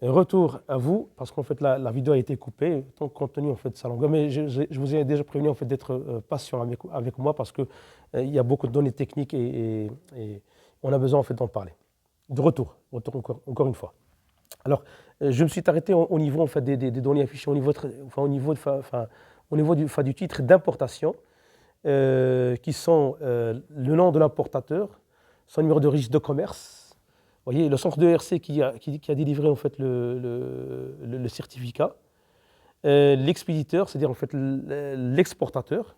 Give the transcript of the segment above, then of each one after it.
Retour à vous, parce qu'en fait la vidéo a été coupée, donc compte tenu en fait de sa longueur, mais je vous ai déjà prévenu en fait d'être patient avec moi parce que il y a beaucoup de données techniques et on a besoin en fait d'en parler. De retour encore une fois. Alors, je me suis arrêté au niveau en fait des données affichées au niveau, au niveau du titre d'importation, qui sont le nom de l'importateur, son numéro de registre de commerce. Vous voyez, le centre de RC qui a délivré en fait le certificat, l'expéditeur, c'est-à-dire en fait l'exportateur.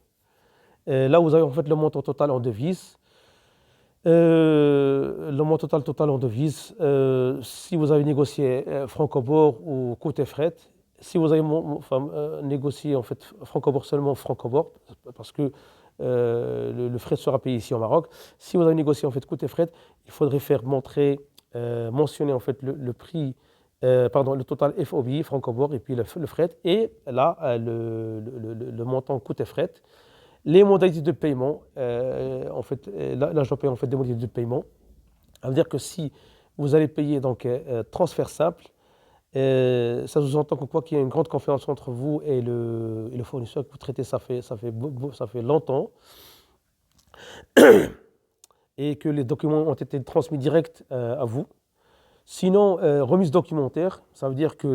Là, vous avez en fait le montant total en devises. Le montant total en devises. Si vous avez négocié franc-bord ou côté fret, si vous avez négocié en fait franc-bord seulement franc-bord, parce que le fret sera payé ici au Maroc. Si vous avez négocié en fait côté fret, il faudrait faire mentionner en fait le prix, le total FOB, franc-bord, et puis le fret, et là, le montant côté fret. Les modalités de paiement, en fait, là, je dois payer en fait des modalités de paiement. Ça veut dire que si vous allez payer donc transfert simple, ça sous-entend que quoi qu'il y ait une grande confiance entre vous et le fournisseur que vous traitez, ça fait longtemps, et que les documents ont été transmis direct à vous. Sinon, remise documentaire, ça veut dire que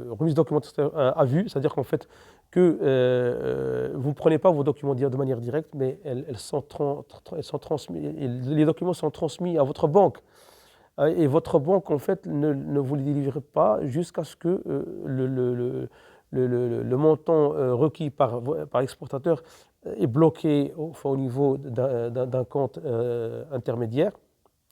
remise documentaire à vue, c'est-à-dire qu'en fait, que vous ne prenez pas vos documents de manière directe, mais elles sont transmis, les documents sont transmis à votre banque. Et votre banque, en fait, ne vous les délivre pas jusqu'à ce que le montant requis par exportateur est bloqué au niveau d'un compte intermédiaire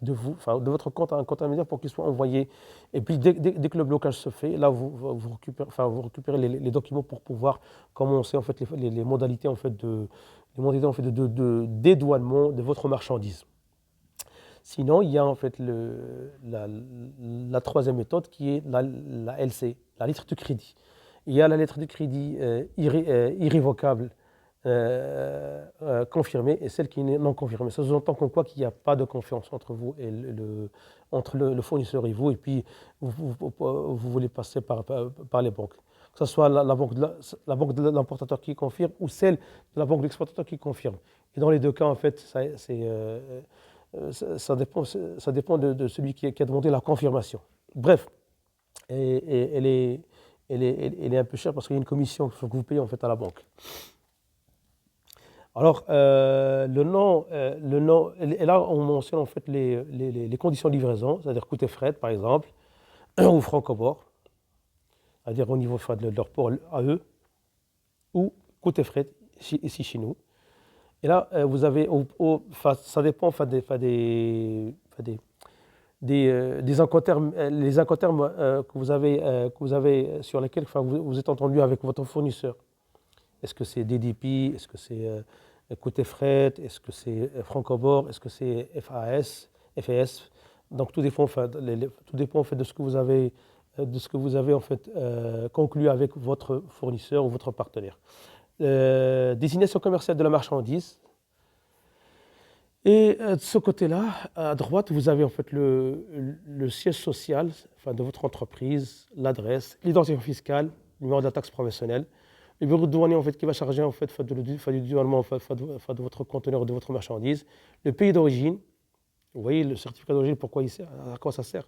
de votre compte à un compte intermédiaire pour qu'il soit envoyé. Et puis dès que le blocage se fait, là vous récupérez les documents pour pouvoir commencer en fait les modalités en fait de dédouanement de votre marchandise. Sinon, il y a en fait la troisième méthode qui est la LC, la lettre de crédit. Il y a la lettre de crédit irrévocable confirmée et celle qui est non confirmée. Ça sous-entend qu'en quoi qu'il n'y a pas de confiance entre vous et entre le fournisseur et vous, et puis vous voulez passer par les banques. Que ce soit la banque de l'importateur qui confirme ou celle de la banque de l'exportateur qui confirme. Et dans les deux cas, en fait, ça dépend de celui qui a demandé la confirmation. Bref, et elle est un peu chère parce qu'il y a une commission que vous payez en fait à la banque. Alors, le nom, et là on mentionne en fait les conditions de livraison, c'est-à-dire coût et fret par exemple, ou franc-bord, c'est-à-dire au niveau de leur port à eux, ou coût et fret ici chez nous. Et là, vous avez, ça dépend des incoterms, les incoterms que vous avez sur lesquels vous êtes entendu avec votre fournisseur. Est-ce que c'est DDP? Est-ce que c'est côté fret? Est-ce que c'est franc-bord? Est-ce que c'est FAS? Donc tout dépend, tout dépend en fait de ce que vous avez en fait conclu avec votre fournisseur ou votre partenaire. Désignation commerciale de la marchandise. Et de ce côté-là, à droite, vous avez en fait le siège social de votre entreprise, l'adresse, l'identifiant fiscal, le numéro de la taxe professionnelle, le bureau de douanier en fait, qui va charger en fait, du douanement de votre conteneur ou de votre marchandise, le pays d'origine, vous voyez le certificat d'origine, pourquoi il sert, à quoi ça sert,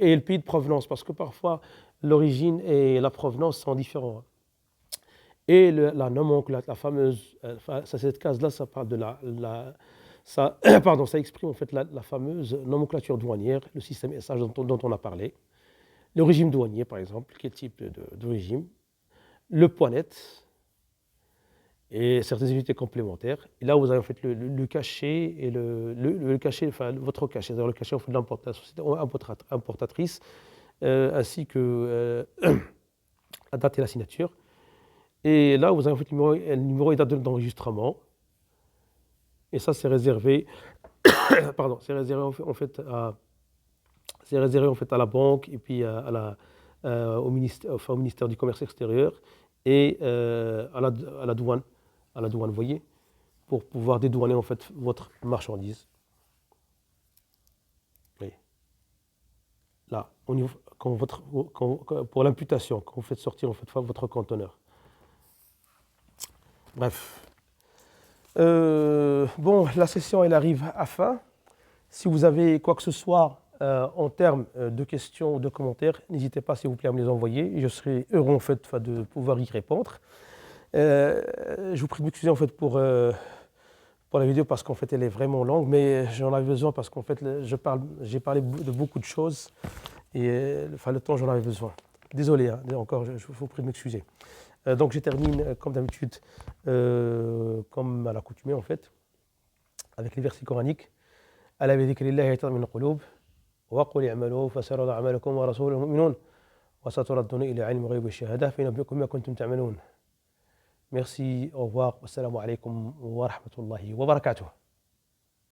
et le pays de provenance, parce que parfois l'origine et la provenance sont différents. Et la nomenclature, la fameuse, cette case-là, ça parle de ça exprime en fait la fameuse nomenclature douanière, le système SH dont on a parlé, le régime douanier par exemple, quel type de régime, le point net et certaines unités complémentaires. Et là, vous avez en fait le cachet et le cachet, votre cachet, c'est-à-dire le cachet en fait, de la société importatrice, ainsi que la date et la signature. Et là, vous avez en fait le numéro et date d'enregistrement. Et ça, c'est réservé, c'est réservé en fait à la banque et puis au ministère du Commerce extérieur et à la douane, vous voyez, pour pouvoir dédouaner en fait votre marchandise. Oui. là, pour l'imputation, quand vous faites sortir en fait, votre conteneur. Bref. Bon, la session, elle arrive à fin. Si vous avez quoi que ce soit en termes de questions ou de commentaires, n'hésitez pas, s'il vous plaît, à me les envoyer. Je serai heureux, en fait, de pouvoir y répondre. Je vous prie de m'excuser, en fait, pour la vidéo, parce qu'en fait, elle est vraiment longue, mais j'en avais besoin parce qu'en fait, j'ai parlé de beaucoup de choses et le temps, j'en avais besoin. Désolé, hein, encore, je vous prie de m'excuser. Donc, je termine, comme d'habitude, comme à l'accoutumée, en fait, avec les versets coraniques. ألا بذكر الله تطمئن القلوب وقل اعملوا فسيرى أعمالكم ورسوله المؤمنون وستردون إلى علم الغيب والشهادة فينبئكم بما كنتم تعملون. Merci, au revoir, wassalamu alaikum wa rahmatullahi wa barakatuh.